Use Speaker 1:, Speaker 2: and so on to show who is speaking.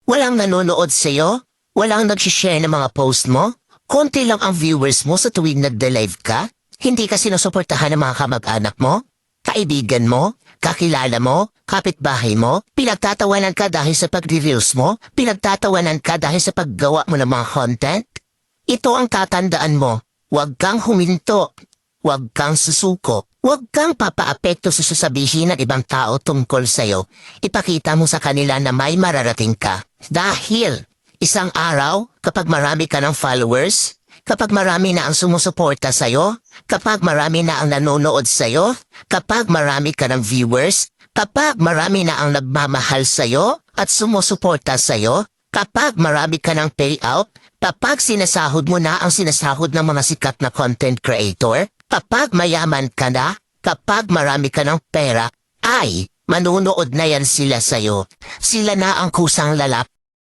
Speaker 1: Walang nanonood sa'yo? Walang nag-share ng mga post mo? Konti lang ang viewers mo sa tuwing nagde-live ka? Hindi ka sinusuportahan ng mga kamag-anak mo? Kaibigan mo? Kakilala mo? Kapitbahay mo? Pinagtatawanan ka dahil sa pagre-reels mo? Pinagtatawanan ka dahil sa paggawa mo ng mga content? Ito ang tatandaan mo. Huwag kang huminto. Huwag kang susuko. Huwag kang papaapekto sa sasabihin ng ibang tao tungkol sa'yo. Ipakita mo sa kanila na may mararating ka. Dahil isang araw, kapag marami ka ng followers, kapag marami na ang sumusuporta sa'yo, kapag marami na ang nanonood sa'yo, kapag marami ka ng viewers, kapag marami na ang nagmamahal sa'yo at sumusuporta sa'yo, kapag marami ka ng payout, kapag sinasahod mo na ang sinasahod ng mga sikat na content creator, kapag mayaman ka na, kapag marami ka ng pera, ay manunood na yan sila sa'yo. Sila na ang kusang lalap